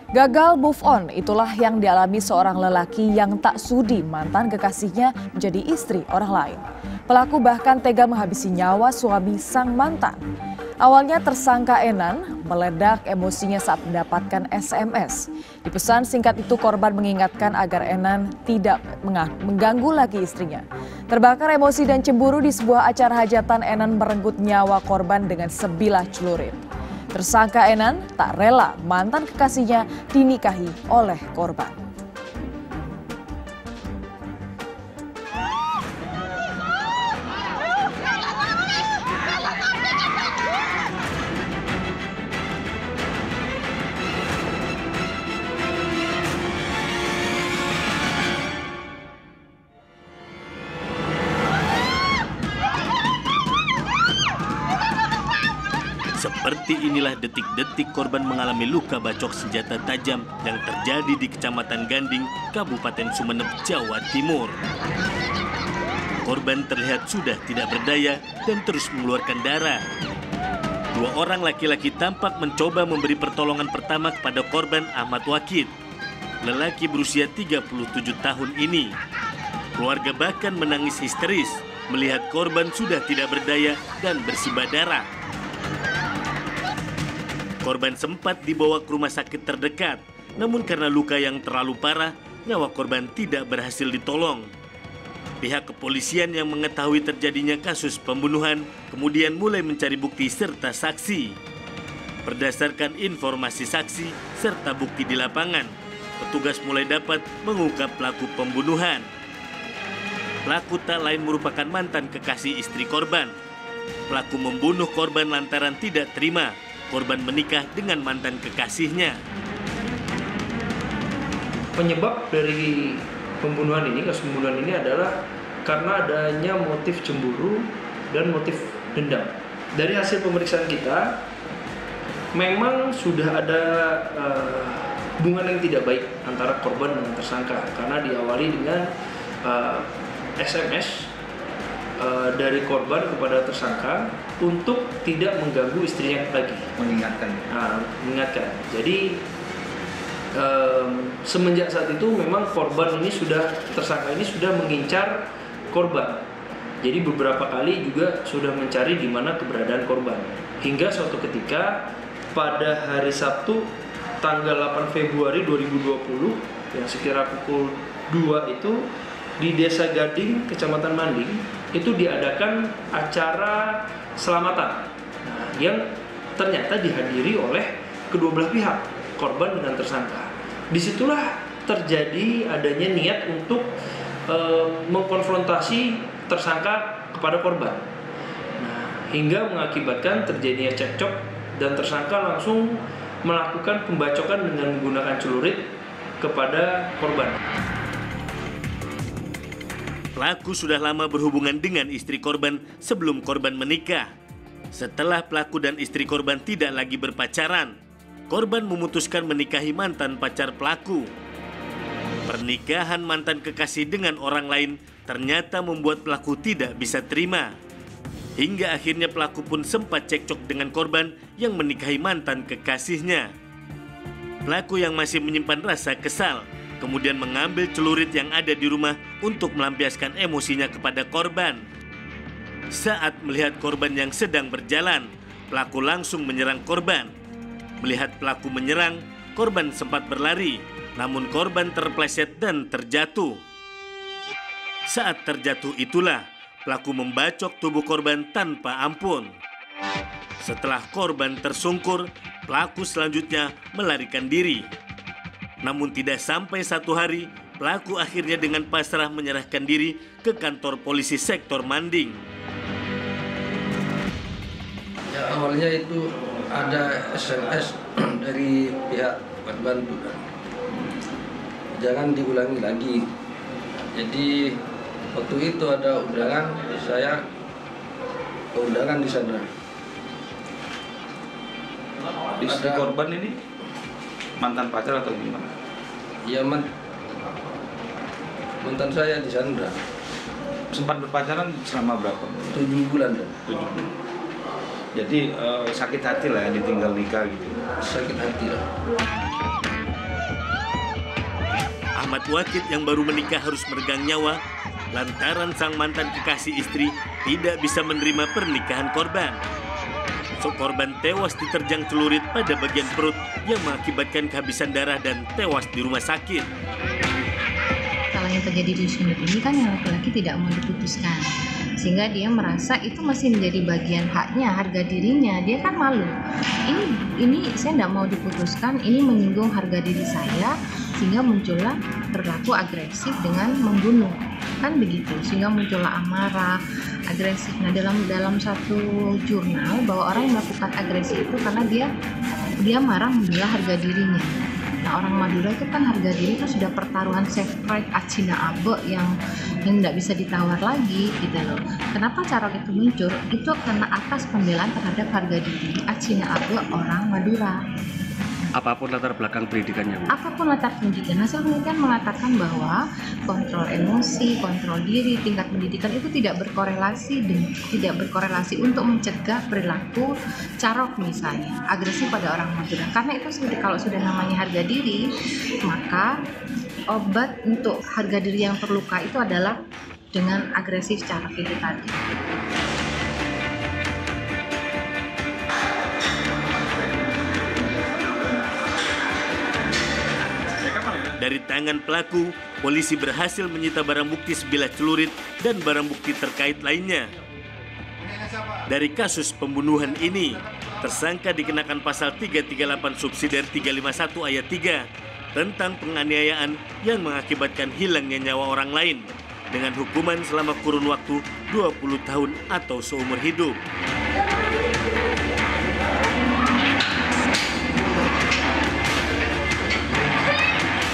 Gagal move on, itulah yang dialami seorang lelaki yang tak sudi mantan kekasihnya menjadi istri orang lain. Pelaku bahkan tega menghabisi nyawa suami sang mantan. Awalnya tersangka Enan meledak emosinya saat mendapatkan SMS. Di pesan singkat itu korban mengingatkan agar Enan tidak mengganggu lagi istrinya. Terbakar emosi dan cemburu di sebuah acara hajatan, Enan merenggut nyawa korban dengan sebilah celurit. Tersangka Enan tak rela mantan kekasihnya dinikahi oleh korban. Seperti inilah detik-detik korban mengalami luka bacok senjata tajam yang terjadi di Kecamatan Ganding, Kabupaten Sumeneb, Jawa Timur. Korban terlihat sudah tidak berdaya dan terus mengeluarkan darah. Dua orang laki-laki tampak mencoba memberi pertolongan pertama kepada korban Ahmad Wakid. Lelaki berusia 37 tahun ini. Keluarga bahkan menangis histeris melihat korban sudah tidak berdaya dan bersimbah darah. Korban sempat dibawa ke rumah sakit terdekat, namun karena luka yang terlalu parah, nyawa korban tidak berhasil ditolong. Pihak kepolisian yang mengetahui terjadinya kasus pembunuhan kemudian mulai mencari bukti serta saksi. Berdasarkan informasi saksi serta bukti di lapangan, petugas mulai dapat mengungkap pelaku pembunuhan. Pelaku tak lain merupakan mantan kekasih istri korban. Pelaku membunuh korban lantaran tidak terima korban menikah dengan mantan kekasihnya. Penyebab dari pembunuhan ini, kasus pembunuhan ini adalah karena adanya motif cemburu dan motif dendam. Dari hasil pemeriksaan kita, memang sudah ada hubungan yang tidak baik antara korban dengan tersangka karena diawali dengan SMS dari korban kepada tersangka untuk tidak mengganggu istrinya lagi. Mengingatkan. Jadi semenjak saat itu memang tersangka ini sudah mengincar korban. Jadi beberapa kali juga sudah mencari di mana keberadaan korban. Hingga suatu ketika pada hari Sabtu tanggal 8 Februari 2020 yang sekira pukul 2 itu di Desa Gading, Kecamatan Manding, itu diadakan acara selamatan yang ternyata dihadiri oleh kedua belah pihak, korban dengan tersangka. Disitulah terjadi adanya niat untuk mengkonfrontasi tersangka kepada korban. Hingga mengakibatkan terjadinya cekcok dan tersangka langsung melakukan pembacokan dengan menggunakan celurit kepada korban. Pelaku sudah lama berhubungan dengan istri korban sebelum korban menikah. Setelah pelaku dan istri korban tidak lagi berpacaran, korban memutuskan menikahi mantan pacar pelaku. Pernikahan mantan kekasih dengan orang lain ternyata membuat pelaku tidak bisa terima. Hingga akhirnya pelaku pun sempat cekcok dengan korban yang menikahi mantan kekasihnya. Pelaku yang masih menyimpan rasa kesal kemudian mengambil celurit yang ada di rumah untuk melampiaskan emosinya kepada korban. Saat melihat korban yang sedang berjalan, pelaku langsung menyerang korban. Melihat pelaku menyerang, korban sempat berlari, namun korban terpleset dan terjatuh. Saat terjatuh itulah, pelaku membacok tubuh korban tanpa ampun. Setelah korban tersungkur, pelaku selanjutnya melarikan diri. Namun tidak sampai 1 hari, pelaku akhirnya dengan pasrah menyerahkan diri ke kantor polisi sektor Manding. Ya, awalnya itu ada SMS dari pihak korban, jangan diulangi lagi. Jadi waktu itu ada undangan, saya ke undangan di sana. Istri korban ini mantan pacar atau gimana? Iya, mantan saya di sana. Sempat berpacaran selama berapa? 7 bulan. 7 bulan. Jadi sakit hati lah ya ditinggal nikah gitu. Sakit hati lah. Ahmad Wakid yang baru menikah harus meregang nyawa lantaran sang mantan kekasih istri tidak bisa menerima pernikahan korban. Korban tewas diterjang celurit pada bagian perut yang mengakibatkan kehabisan darah dan tewas di rumah sakit. Kalau yang terjadi di Sumut ini kan yang laki-laki tidak mau diputuskan, sehingga dia merasa itu masih menjadi bagian haknya, harga dirinya. Dia kan malu. Ini saya tidak mau diputuskan, ini menyinggung harga diri saya, sehingga muncullah perilaku agresif dengan membunuh. Kan begitu, sehingga muncullah amarah, agresif. Nah, dalam satu jurnal bahwa orang yang melakukan agresi itu karena dia marah membela harga dirinya. Nah, orang Madura itu kan harga diri itu sudah pertaruhan safe pride acina abe yang tidak bisa ditawar lagi gitu loh. Kenapa cara itu muncul? Itu karena atas pembelaan terhadap harga diri acina abe orang Madura. Apapun latar belakang pendidikannya. Apapun latar pendidikan, hasil penelitian mengatakan bahwa kontrol emosi, kontrol diri, tingkat pendidikan itu tidak berkorelasi untuk mencegah perilaku carok misalnya, agresif pada orang Madura. Karena itu kalau sudah namanya harga diri, maka obat untuk harga diri yang terluka itu adalah dengan agresif carok itu tadi. Dari tangan pelaku, polisi berhasil menyita barang bukti sebilah celurit dan barang bukti terkait lainnya. Dari kasus pembunuhan ini, tersangka dikenakan pasal 338 subsidiar 351 ayat 3 tentang penganiayaan yang mengakibatkan hilangnya nyawa orang lain dengan hukuman selama kurun waktu 20 tahun atau seumur hidup.